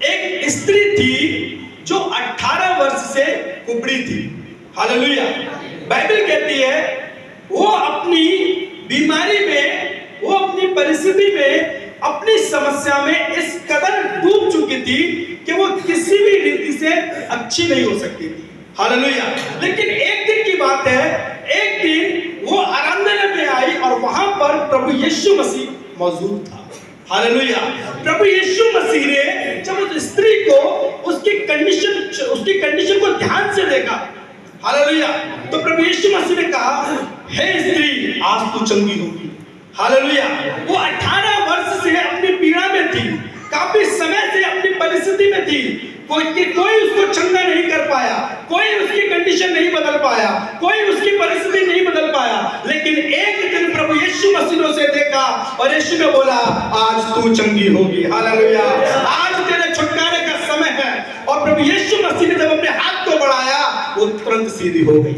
एक स्त्री थी जो 18 वर्ष से कुबड़ी थी। हालेलुया। बाइबल कहती है वो अपनी बीमारी में, वो अपनी परिस्थिति में, अपनी समस्या में इस कदर डूब चुकी थी कि वो किसी भी रीति से अच्छी नहीं हो सकती थी। हालेलुया। लेकिन एक दिन की बात है, एक दिन वो आराधनालय में आई और वहां पर प्रभु यीशु मसीह मौजूद था। हालेलुया। प्रभु यीशु मसीह ने जब उस स्त्री को उसकी कंडीशन को ध्यान से देखा, हालेलुया, तो प्रभु यीशु मसीह ने कहा, हे स्त्री, आज तू चंगी होगी। हालेलुया। वो 18 वर्ष से अपनी पीड़ा में थी, काफी समय से अपनी परिस्थिति में थी, कोई उसको चंगा नहीं कर पाया, कोई उसकी कंडीशन नहीं बदल पाया, कोई उसकी परिस्थिति नहीं बदल पाया। लेकिन एक दिन प्रभु यीशु मसीह ने उसे देखा और यीशु ने बोला, आज तू चंगी होगी। हालेलुया। आज तेरे छुटकारे का समय है। और प्रभु यीशु मसीह ने जब अपने हाथ को बढ़ाया, वो तुरंत सीधी हो गई।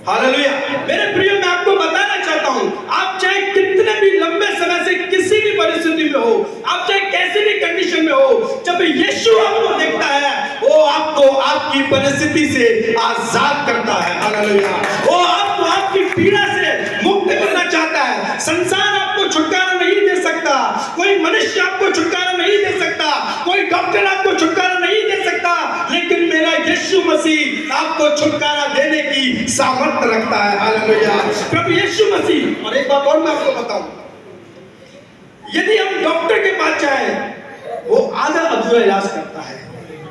हालेलुया। मेरे प्रियो, मैं आपको बताना चाहता हूं, आप चाहे कितने भी लंबे समय से किसी भी परिस्थिति में हो, आप चाहे कैसी भी कंडीशन में हो, जब यीशु आपको देखता है, वो आपको आपकी परिस्थिति से आजाद करता है। हालेलुया। वो आपको आपकी पीड़ा से मुक्त करना चाहता है। संसार आपको छुटकारा नहीं दे सकता, कोई मनुष्य आपको छुटकारा नहीं दे सकता, कोई डॉक्टर आपको छुटकारा नहीं दे सकता, लेकिन मेरा यीशु मसीह आपको छुटकारा देने की सामर्थ्य रखता है। हालेलुया। प्रभु यीशु मसीह। और एक बात और मैं आपको बताऊं, यदि हम डॉक्टर के पास जाएं, वो आधा अधूरा इलाज करता है,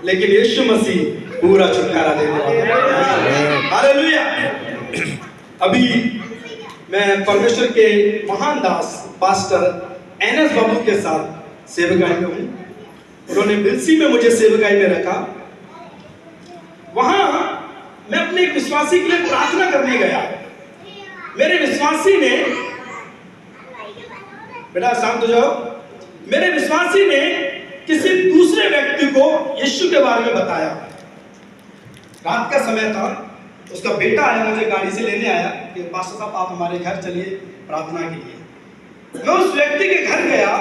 लेकिन यीशु मसीह पूरा छुटकारा देने वाला है। हालेलुया। अभी मैं परमेश्वर के महान दास पास्टर एनएस बाबू के साथ सेवकाई में हूं। उन्होंने बिलसी में मुझे सेवकाई में रखा। वहां मैं अपने एक विश्वासी के लिए प्रार्थना करने गया। मेरे विश्वासी ने, बेटा शांत हो जाओ, मेरे विश्वासी ने किसी दूसरे व्यक्ति को यीशु के बारे में बताया। रात का समय था, उसका बेटा आया, मुझे गाड़ी से लेने आया कि पास्टर साहब आप हमारे घर चलिए प्रार्थना के लिए। मैं उस व्यक्ति के घर गया।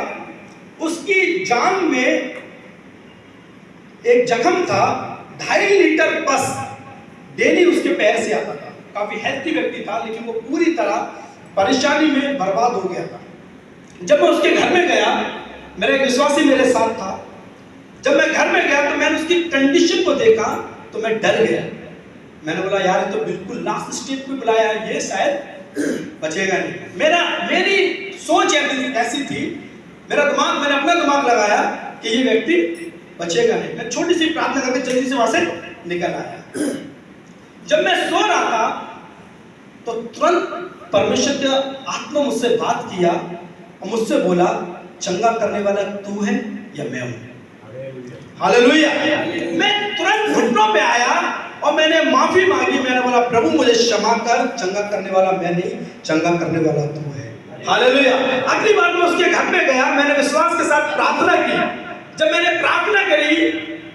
उसकी जांघ में एक जख्म था, 2.5 लीटर पस डेली उसके पैर से आता था। काफी हेल्थी व्यक्ति था, लेकिन वो पूरी तरह परेशानी में बर्बाद हो गया था। जब मैं उसके घर में गया, मेरा एक विश्वासी मेरे साथ था। जब मैं घर में गया तो मैंने उसकी कंडीशन को देखा तो मैं डर गया। मैंने बोला, यार ये तो बिल्कुल लास्ट स्टेज पे बुलाया है, ये शायद बचेगा नहीं। मेरी सोच ऐसी थी, मैंने अपना दिमाग लगाया कि ये व्यक्ति बचेगा नहीं। मैं छोटी सी प्रार्थना करके जल्दी से वहां से निकल आया। जब मैं सो रहा था तो तुरंत परमेश्वर का आत्मा मुझसे बात किया और मुझसे बोला, चंगा करने वाला तू है या मैं हूं? हालेलुया। मैं तुरंत घुटनों पे आया और मैंने माफी मांगी। मैंने बोला, प्रभु मुझे क्षमा कर, चंगा करने वाला मैं नहीं, चंगा करने वाला तू है। हालेलुया। अगली बार मैं उसके घर में गया, मैंने विश्वास के साथ प्रार्थना की। जब मैंने प्रार्थना करी,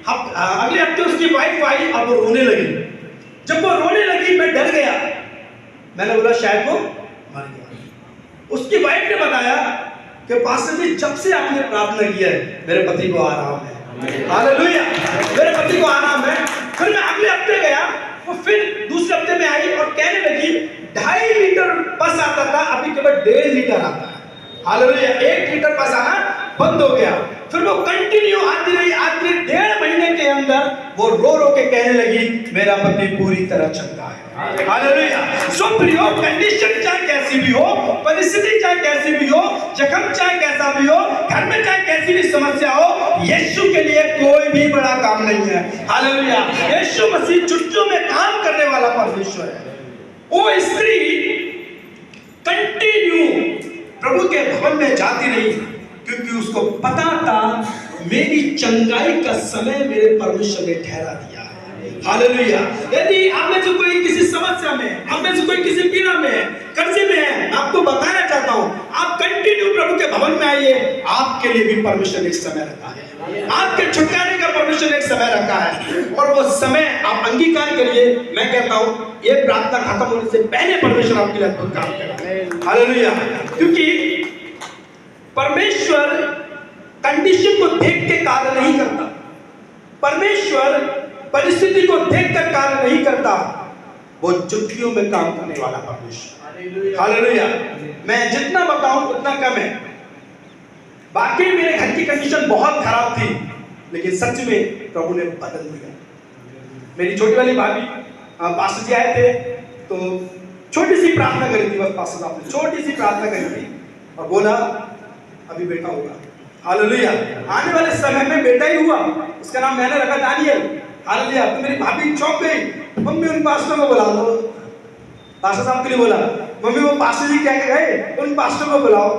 अगले हफ्ते उसकी वाइफ आई और वो रोने लगी। जब वो रोने लगी, मैं डर गया। मैंने बोला, शायद वो मर गया। उसकी वाइफ ने बताया कि पास्टर जी, जब से आपने प्रार्थना किया है, मेरे पति को आराम है। हालेलुया। मेरे पति को आराम है। फिर मैं अगले हफ्ते गया, वो फिर दूसरे हफ्ते में आई और कहने लगी, 2.5 लीटर पस आता था, अभी केवल 1.5 लीटर आता है। हालेलुया। 1 लीटर पस आना बंद हो गया। फिर वो कंटिन्यू आती रही। 1.5 महीने के अंदर वो रो रो के कहने लगी, मेरा पति पूरी तरह चंगा है। हालेलुया। सो प्रियो, कंडीशन चाहे कैसी भी हो, परिस्थिति चाहे कैसी भी हो, जख्म चाहे कैसा भी हो, घर में चाहे कैसी भी समस्या हो, यीशु के लिए कोई भी बड़ा काम नहीं है। हालेलुया। यीशु मसीह चुटकियों में काम करने वाला परमेश्वर है। वो स्त्री कंटिन्यू प्रभु के भवन में जाती रही, क्योंकि उसको पता था मेरी चंगाई का समय मेरे परमेश्वर ने ठहरा दिया है। हालेलुया। यदि आप में से कोई किसी समस्या में, आप में से कोई किसी पीड़ा में है, कर्जे में है, आपको बताना चाहता हूं, आप कंटिन्यू प्रभु के भवन में आइए। आपके लिए भी परमेश्वर ने एक समय रखा है। आपके छुटकारे का परमेश्वर ने एक समय रखा है, और वो समय आप अंगीकार करिए। मैं कहता हूं, ये प्रार्थना खत्म होने से पहले परमेश्वर आपके लिए अद्भुत काम करेगा। हालेलुया। क्योंकि परमेश्वर कंडीशन को देख के कार्य नहीं करता, परमेश्वर परिस्थिति को देखकर कार्य नहीं करता, वो चुटकियों में काम करने वाला परमेश्वर। हालेलुया। मैं जितना बताऊं उतना कम है। बाकी मेरे घर की कंडीशन बहुत खराब थी, लेकिन सच में प्रभु ने बदल दिया। मेरी छोटी वाली भाभी पास्टर जी आए थे, तो छोटी सी प्रार्थना करी थी, बस पास्टर साहब ने छोटी सी प्रार्थना करी थी और बोला अभी बेटा होगा। हालेलुया। आने वाले समय में बेटा ही हुआ, उसका नाम मैंने रखा दानियल। हालेलुया। तो मेरी भाभी चौंक गई, मम्मी उन पास्टर को बुला लो। पास्टर साहब के लिए बोला, मम्मी वो पास्टर जी कह के गए, उन पास्टर को बुलाओ।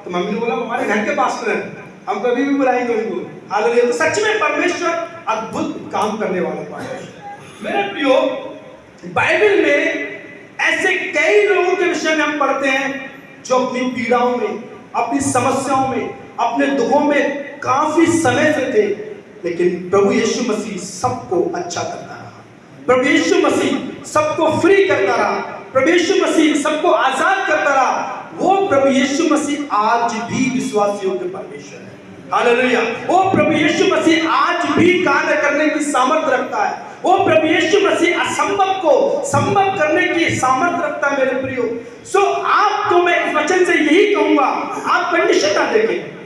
तो मम्मी ने बोला हमारे घर के पास्टर हैं, हम कभी भी बुलाएंगे उनको। हालेलुया। तो सच में परमेश्वर अद्भुत काम करने वाला परमेश्वर। मेरे प्रियो, बाइबल में ऐसे कई लोगों के विषय में हम पढ़ते हैं जो अपनी पीड़ाओं में, अपनी समस्याओं में, अपने दुखों में काफी समय से थे, लेकिन प्रभु यीशु मसीह सबको अच्छा करता रहा। प्रभु यीशु मसीह सबको फ्री करता रहा। प्रभु यीशु मसीह सबको आजाद करता रहा। वो प्रभु यीशु मसीह आज भी विश्वासियों के परमेश्वर है। हालेलुया। वो प्रभु यीशु मसीह आज भी कार्य करने की सामर्थ्य रखता है। वो प्रभु यीशु मसीह असंभव को संभव करने की सामर्थ्य रखता है। मेरे प्रियो, सो आपको मैं इस वचन से यही कहूंगा, आप कंडीशन ना देखें,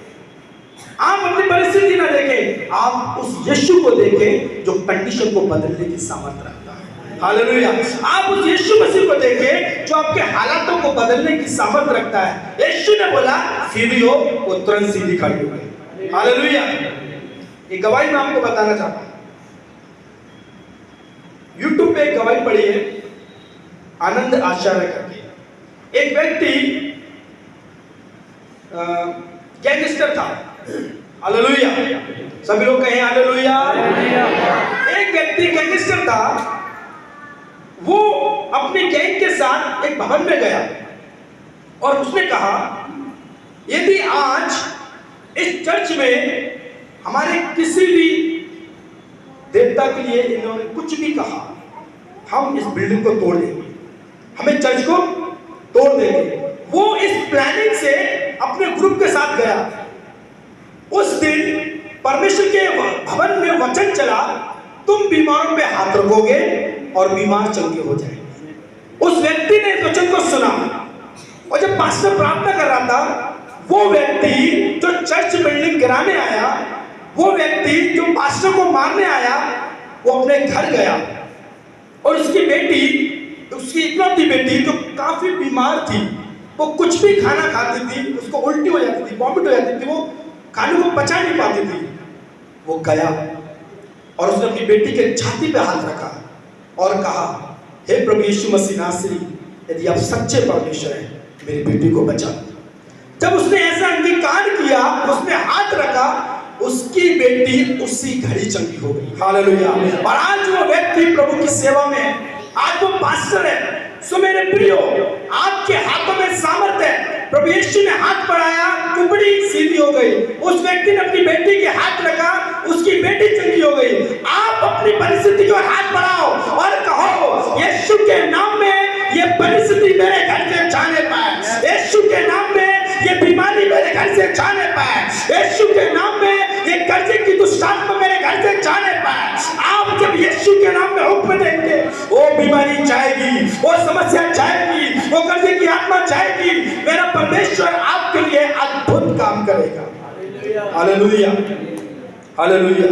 आप अपनी परिस्थिति ना देखें, आप उस यीशु को देखें जो कंडीशन को बदलने की सामर्थ्य रखता है। हालेलुया। आप उस यीशु मसीह को देखें जो आपके हालातों को बदलने की सामर्थ्य रखता है। यीशु ने बोला सीधी हो, वो तुरंत सीधी खड़ी हो गई। हालेलुया। ये गवाही मैं आपको बताना चाहता हूं। YouTube पे एक गवाही पढ़ी है, आनंद आचार्य करके। एक व्यक्ति गैंगस्टर था। हालेलुया। सभी लोग कहें हालेलुया। एक व्यक्ति गैंगस्टर था। वो अपने गैंग के साथ एक भवन में गया और उसने कहा यदि आज इस चर्च में हमारे किसी भी देवता के लिए इन्होंने कुछ भी कहा, हम इस बिल्डिंग को तोड़ देंगे, हमें चर्च को तोड़ देंगे। वो इस प्लानिंग से अपने ग्रुप के साथ गया। उस दिन परमेश्वर के भवन में वचन चला, तुम बीमारों पे हाथ रखोगे और बीमार चंगे हो जाएंगे। उस व्यक्ति ने इस वचन को सुना और जब पास्टर प्रार्थना कर रहा था, वो व्यक्ति जो चर्च बिल्डिंग गिराने आया, वो व्यक्ति जो पास्टर को मारने आया, वो अपने घर गया और उसकी बेटी, उसकी इकलौती बेटी जो काफी बीमार थी, वो कुछ भी खाना खाती थी, उसको उल्टी हो जाती थी, वॉमिट हो जाती थी, वो खाने को पचा नहीं पाती थी। वो गया और उसने अपनी बेटी के छाती पे हाथ रखा और कहा, हे प्रभु यीशु मसीह नासरी, यदि आप सच्चे परमेश्वर हैं, मेरी बेटी को बचा। जब उसने ऐसा अंगीकार किया, उसने हाथ रखा, उसकी बेटी उसी घड़ी चंगी हो गई। हालेलुया। और आज वो व्यक्ति प्रभु की सेवा में है, आज वो पास्टर है। सो मेरे प्रियो, आपके हाथों में सामर्थ्य है। प्रभु यीशु ने हाथ बढ़ाया, कुबड़ी सीधी हो गई। उस व्यक्ति ने अपनी बेटी के हाथ रखा, उसकी बेटी चंगी हो गई। आप अपनी परिस्थिति को हाथ बढ़ाओ और कहो, यीशु के नाम में ये परिस्थिति मेरे घर से जाने पाए, यीशु के नाम में ये बीमारी मेरे घर से जाने पाए, यीशु के नाम में ये कर्जे की दुष्टात्मा मेरे घर से जाने पाए। आप जब यीशु के नाम में हुक्म देंगे, वो बीमारी जाएगी, वो समस्या जाएगी, वो कर्जे की आत्मा जाएगी। मेरा परमेश्वर आपके लिए अद्भुत काम करेगा। हालेलुया। हालेलुया।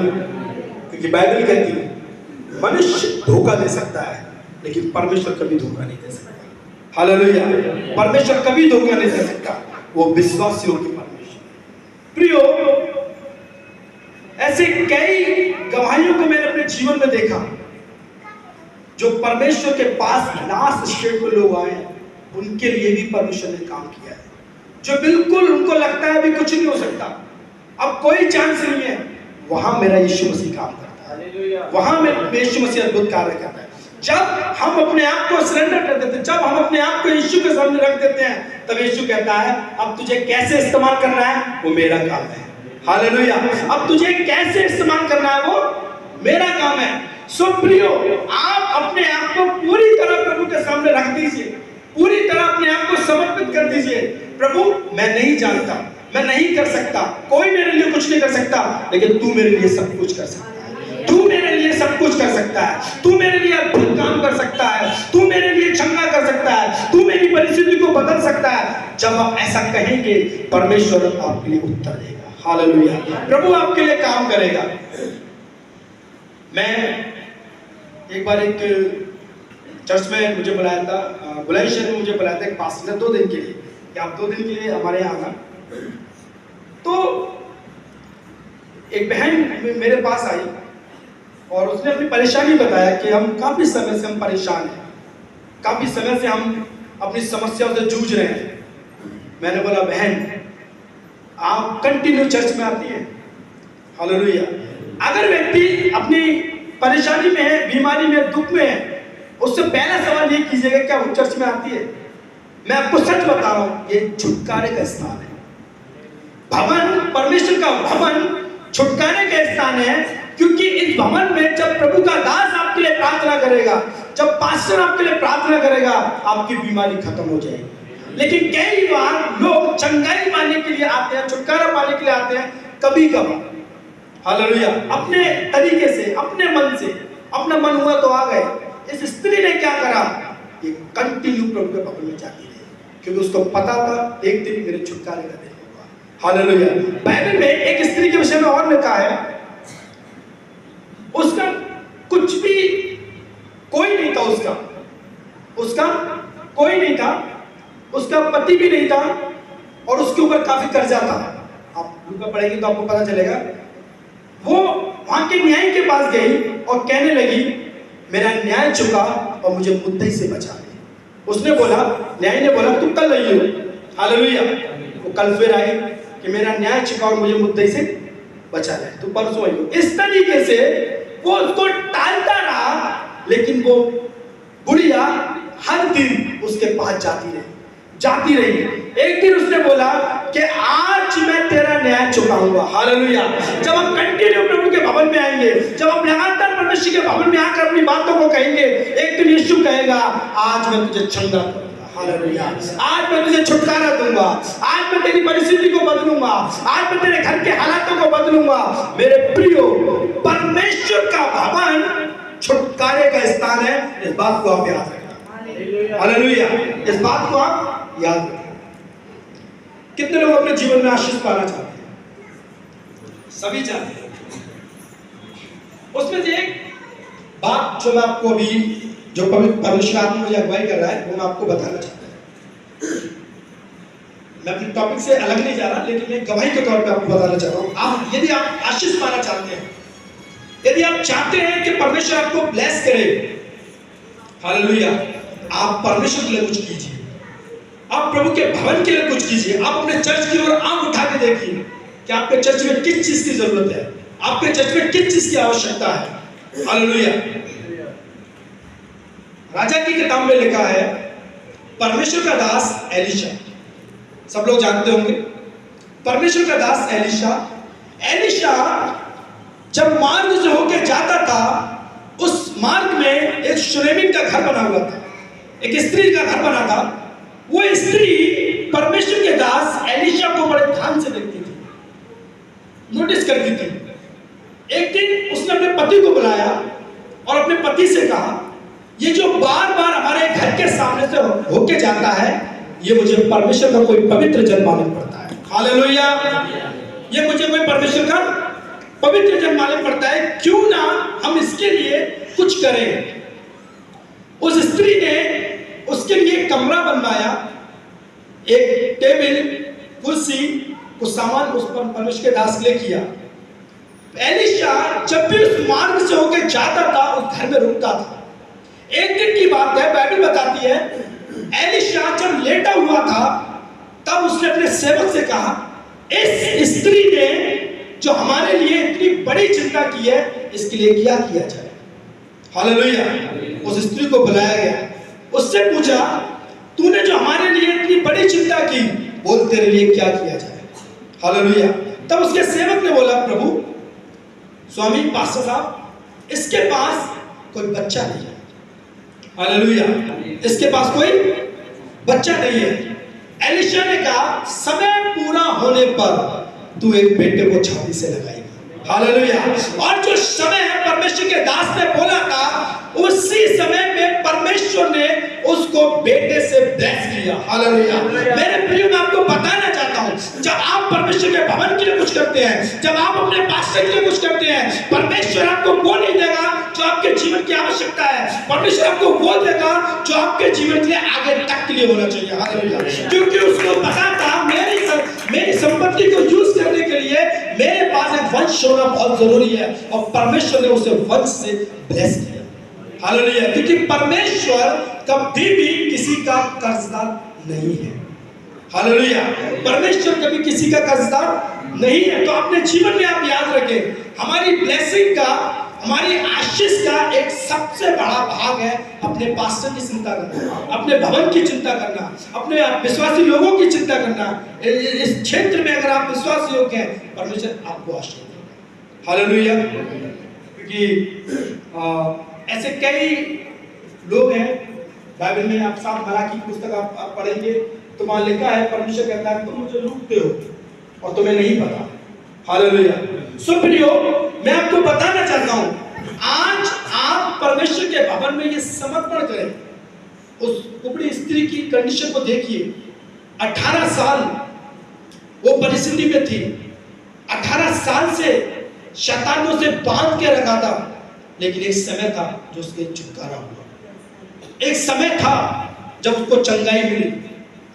क्योंकि बाइबल कहती है मनुष्य धोखा दे सकता है, लेकिन परमेश्वर कभी धोखा नहीं दे सकता। हालेलुया। परमेश्वर कभी धोखा नहीं दे सकता, वो विश्वासियों के परमेश्वर। प्रियो, ऐसे कई गवाहियों को मैंने अपने जीवन में देखा, जो परमेश्वर के पास लास्ट स्टेज में लोग आए, उनके लिए भी परमेश्वर ने काम किया है। जो बिल्कुल उनको लगता है अभी कुछ नहीं हो सकता, अब कोई चांस नहीं है, वहां मेरा यीशु मसीह काम करता है, वहां मेरा यीशु मसीह अद्भुत कार्य करता है। जब हम अपने आप को सरेंडर कर देते हैं, जब हम अपने आप को यीशु के सामने रख देते हैं, तब यीशु कहता है अब तुझे कैसे इस्तेमाल करना है, वो मेरा काम है। हालेलुया। अब तुझे कैसे इस्तेमाल करना है, वो मेरा काम है। सो प्रियो, आप अपने आप को पूरी तरह प्रभु के सामने रख दीजिए, पूरी तरह अपने आप को समर्पित कर दीजिए। प्रभु, मैं नहीं जानता, मैं नहीं कर सकता, कोई मेरे लिए कुछ नहीं कर सकता, लेकिन तू मेरे लिए सब कुछ कर सकता है। तू कुछ कर सकता है, तू मेरे लिए अद्भुत काम कर सकता है, तू मेरे लिए चंगा कर सकता है, तू मेरी परिस्थिति को बदल सकता है। जब आप ऐसा कहेंगे, परमेश्वर आपके लिए उत्तर देगा। हालेलुया, प्रभु आपके लिए काम करेगा। मैं एक बार एक चर्च में मुझे बुलाया था, बुलंदशहर में मुझे बुलाया था एक पास्टर ने 2 दिन के लिए, कि आप 2 दिन के लिए हमारे यहाँ आना। तो एक बहन मेरे पास आई और उसने अपनी परेशानी बताया कि हम काफ़ी समय से हम परेशान हैं, काफ़ी समय से हम अपनी समस्याओं से जूझ रहे हैं। मैंने बोला, बहन आप कंटिन्यू चर्च में आती हैं? हालेलुया। अगर व्यक्ति अपनी परेशानी में है, बीमारी में, दुख में है, उससे पहला सवाल ये कीजिएगा, क्या वो चर्च में आती है? मैं आपको सच बता रहा हूं, ये छुटकारे का स्थान है। भवन, परमेश्वर का भवन छुटकारे का स्थान है, क्योंकि इस भवन में जब प्रभु का दास आपके लिए प्रार्थना करेगा, जब पास्टर आपके लिए प्रार्थना करेगा, आपकी बीमारी खत्म हो जाएगी। लेकिन कई बार लोग चंगाई पाने के लिए आते हैं, छुटकारा पाने के लिए आते हैं कभी कभार, हालेलुया, अपने तरीके से, अपने मन से, अपना मन हुआ तो आ गए। इस स्त्री ने क्या करा, ये कंटिन्यू प्रभु के भवन में जाती रही, क्योंकि उसको पता था एक दिन मेरे छुटकारे का दिन होगा। हालेलुया। बाइबल में एक स्त्री के विषय में और लिखा है, उसका कुछ भी कोई नहीं था, उसका कोई नहीं था, उसका पति भी नहीं था और उसके ऊपर काफी कर्जा था। आप बुक में पढ़ेंगे तो आपको पता चलेगा। वो वहां के न्याय के पास गई और कहने लगी, मेरा न्याय चुका और मुझे मुद्दई से बचा ले। उसने बोला, न्याय ने बोला, तू कल आई हो। हालेलुया। वो कल फिर आई कि मेरा न्याय चुका और मुझे मुद्दई से बचा ले, तू परसों आई हो। इस तरीके से वो उसको टालता रहा, लेकिन वो बुढ़िया हर दिन उसके पास जाती रही। एक दिन उसने बोला कि आज मैं तेरा न्याय चुकाऊंगा। हालेलुया। जब हम कंटिन्यू प्रभु के भवन में आएंगे, जब हम लगातार परमेश्वर के भवन में आकर अपनी बातों को कहेंगे, एक दिन यीशु कहेगा, आज मैं तुझे चंगा करूंगा। हालेलुया। आज मैं तुझे छुटकारा दूंगा, आज मैं तेरी परिस्थिति को बदलूंगा, आज मैं तेरे घर के हालातों को बदलूंगा। मेरे प्रियो, परमेश्वर का भवन छुटकारे का स्थान है, इस बात को आप याद रखना। हालेलुया। इस बात को आप याद रखें। कितने लोग अपने जीवन में आशीष पाना चाहते हैं? सभी चाहते हैं। उसमें से एक बात जो मैं आपको अभी, जो परमेश्वर आत्मा मुझे अगुवाई कर रहा है, वो मैं आपको बताना चाहता हूं। मैं अपने टॉपिक से अलग नहीं जा रहा, लेकिन मैं गवाही के तौर पे आपको बताना चाहता हूं। आप यदि आप आशीष पाना चाहते हैं, यदि आप चाहते हैं कि परमेश्वर आपको ब्लेस करे, हालेलुया, आप परमेश्वर के लिए कुछ कीजिए, आप प्रभु के भवन के लिए कुछ कीजिए। आप अपने चर्च की ओर आंख उठा के देखिए कि आपके चर्च में किस चीज की जरूरत है, आपके चर्च में किस चीज की आवश्यकता है। हालेलुया। राजा की किताब में लिखा है, परमेश्वर का दास एलीशा, सब लोग जानते होंगे, परमेश्वर का दास एलीशा जब मार्ग से होकर जाता था, उस मार्ग में एक शुनेमिन का घर बना हुआ था, एक स्त्री का घर बना था। वो स्त्री परमेश्वर के दास एलीशा को बड़े ध्यान से देखती थी, नोटिस करती थी। एक दिन उसने अपने पति को बुलाया और अपने पति से कहा, ये जो बार बार हमारे घर के सामने से होके जाता है, ये मुझे परमेश्वर का कोई पवित्र जन मालूम पड़ता है। हालेलुया। ये मुझे कोई परमेश्वर का पवित्र जन मालूम पड़ता है, क्यों ना हम इसके लिए कुछ करें। उस स्त्री ने उसके लिए कमरा बनवाया, एक टेबल, कुर्सी, कुछ सामान उस पर परमेश्वर के दास के लिए किया। एलीशा जब भी उस मार्ग से होकर जाता था, उस घर में रुकता था। एक दिन की बात है, बाइबल बताती है, एलीशा जब लेटा हुआ था, तब उसने अपने सेवक से कहा, इस स्त्री ने जो हमारे लिए इतनी बड़ी चिंता की है, इसके लिए क्या किया जाए। हालेलुया। उस स्त्री को बुलाया गया, उससे पूछा, तूने जो हमारे लिए इतनी बड़ी चिंता की, बोल तेरे लिए क्या किया जाए। हालेलुया। तब उसके सेवक ने बोला, प्रभु, स्वामी पास्टर साहब, इसके पास कोई बच्चा नहीं है। हालेलुया। इसके पास कोई बच्चा नहीं है। एलीशा ने कहा, समय पूरा होने पर तू एक बेटे को छाती से लगाएगी। हालेलुया। और जो समय है, परमेश्वर के दास ने परमेश्वर ने उसको बेटे से ब्लेस किया। हालेलुया। मेरे प्रिय, मैं आपको बताना चाहता हूँ, जब आप परमेश्वर के भवन के लिए कुछ करते हैं, जब आप अपने पास्टर के लिए कुछ करते हैं, परमेश्वर आपको वो नहीं देगा जो आपके जीवन की आवश्यकता है। परमेश्वर आपको वो देगा जो आपके जीवन के लिए आगे तक के लिए होना चाहिए। हालेलुया। क्योंकि उसको पता था मेरी संपत्ति को यूज करने के लिए मेरे पास एक वंश होना बहुत जरूरी है, और परमेश्वर ने उसे वंश से ब्लेस किया। हालेलुया। क्योंकि परमेश्वर कभी भी किसी का कर्जदार नहीं है। हालेलुया। परमेश्वर कभी किसी का कर्जदार नहीं है। तो अपने जीवन में आप याद रखें, हमारी ब्लेसिंग का, हमारी आशीष का एक सबसे बड़ा भाग है अपने पास्टर की चिंता करना, अपने भवन की चिंता करना, अपने विश्वासी लोगों की चिंता करना। इस क्षेत्र में अगर आप विश्वासी योग्य हैं, परमेश्वर आपको आशीष देगा। हालेलुया। क्योंकि ऐसे कई लोग हैं बाइबल में, आप साथ मलाकी की पुस्तक आप पढ़ेंगे तो वहां लिखा है, परमेश्वर कहता है तुम मुझे लूटते हो और तुम्हें नहीं पता। हालेलुया। सो प्रियो, मैं आपको बताना चाहता हूं, आज आप परमेश्वर के भवन में ये समर्पण करें। उस कुबड़ी स्त्री की कंडीशन को देखिए, 18 साल वो परिस्थिति में थी, 18 साल से शैतानों से बांध के रखा था, लेकिन एक समय था जो उसके छुटकारा हुआ। एक समय था जब उसको चंगाई मिली।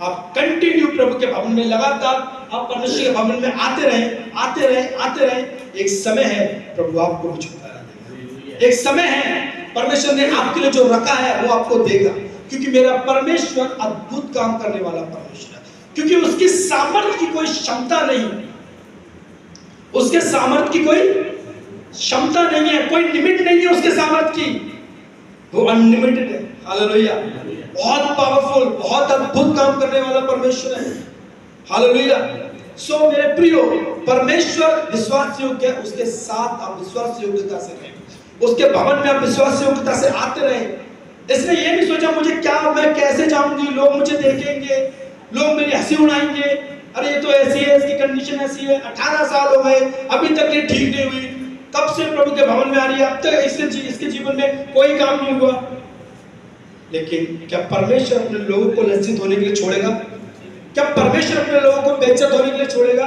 आप कंटिन्यू प्रभु के भवन में लगातार आप परमेश्वर के भवन में आते रहे। एक समय है प्रभु आपको भी छुटकारा देगा। एक समय है परमेश्वर ने आपके लिए जो रखा है वो आपको देगा, क्योंकि मेरा परमेश्वर अद्भुत काम करने वाला परमेश्वर है। क्योंकि उसकी सामर्थ्य की कोई क्षमता नहीं, उसके सामर्थ्य की कोई क्षमता नहीं है, कोई लिमिट नहीं है उसके सामर्थ्य की, वो अनलिमिटेड है। हालेलुया। बहुत पावरफुल, बहुत अद्भुत काम करने वाला परमेश्वर है। हालेलुया। सो मेरे प्रियो, परमेश्वर विश्वास योग्य है, उसके साथ आप विश्वास योग्यता से रहें, उसके भवन में आप विश्वास योग्यता से आते रहें। इसने ये नहीं सोचा मुझे क्या, मैं कैसे जाऊंगी, लोग मुझे देखेंगे, लोग मेरी हंसी उड़ाएंगे, अरे ये तो ऐसी है, इसकी कंडीशन ऐसी है, 18 साल हो गए अभी तक ये ठीक नहीं हुई, कब से प्रभु के भवन में आ रही है, अब तक इसके जीवन में कोई काम नहीं हुआ। लेकिन क्या परमेश्वर अपने लोगों को लज्जित होने के लिए छोड़ेगा? क्या परमेश्वर अपने लोगों को बेइज्जत होने के लिए छोड़ेगा?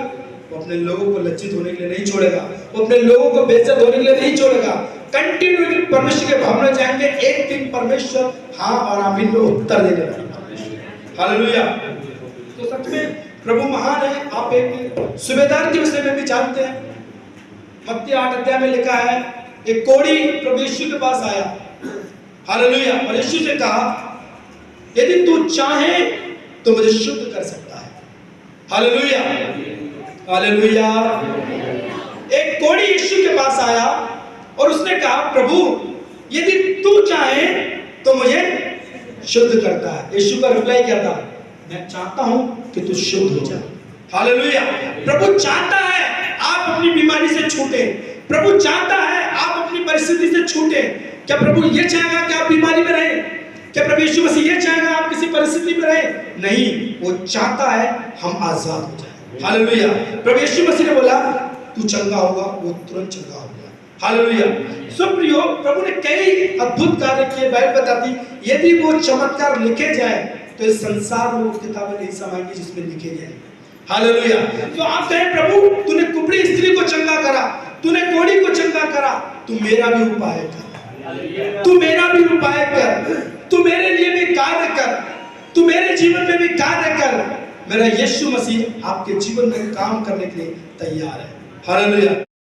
वो अपने लोगों को लज्जित होने के लिए नहीं छोड़ेगा, वो अपने लोगों को बेइज्जत होने के लिए नहीं छोड़ेगा। कंटिन्यू परमेश्वर के भवन में जाएंगे, एक दिन परमेश्वर हाँ और आमीन में उत्तर देने वाला। हालेलुया। तो सच में प्रभु महान है। आप एक सूबेदार के विषय में भी जानते हैं, मत्ती 8 अध्याय में लिखा है, एक कोढ़ी प्रभु यीशु के पास आया। हालेलुया। और यीशु से कहा, यदि तू चाहे तो मुझे शुद्ध कर सकता है। हालेलुया। हालेलुया। एक कोढ़ी यीशु के पास आया और उसने कहा, प्रभु यदि तू चाहे तो मुझे शुद्ध करता है। यीशु का रिप्लाई क्या था? मैं चाहता हूं कि तू शुद्ध हो जा। हालेलुया। प्रभु चाहता है आप अपनी बीमारी से छूटे, प्रभु चाहता है आप अपनी परिस्थिति से छूटे। क्या प्रभु ये चाहेगा कि आप बीमारी में रहें? क्या प्रभु यीशु मसीह ये चाहेगा आप किसी परिस्थिति में रहें? नहीं, वो चाहता है हम आजाद हो जाएं। हालेलुया। प्रभु यीशु मसीह ने बोला तू चंगा होगा, वो तुरंत चंगा हो गया। हालेलुया। सो प्रियो, प्रभु ने कई अद्भुत कार्य किए। बाइबल बताती, यदि वो चमत्कार लिखे जाए तो इस संसार में वो किताबें नहीं समाएंगी जिसमें लिखे गए। हालेलुया। तो आप कहें, प्रभु तूने कुबड़ी स्त्री को चंगा करा, तूने कोढ़ी को चंगा करा, तू मेरा भी उपाय कर, तू मेरा भी उपाय कर, तू मेरे लिए भी कार्य कर, तू मेरे जीवन में भी कार्य कर। मेरा यीशु मसीह आपके जीवन में काम करने के लिए तैयार है। हालेलुया।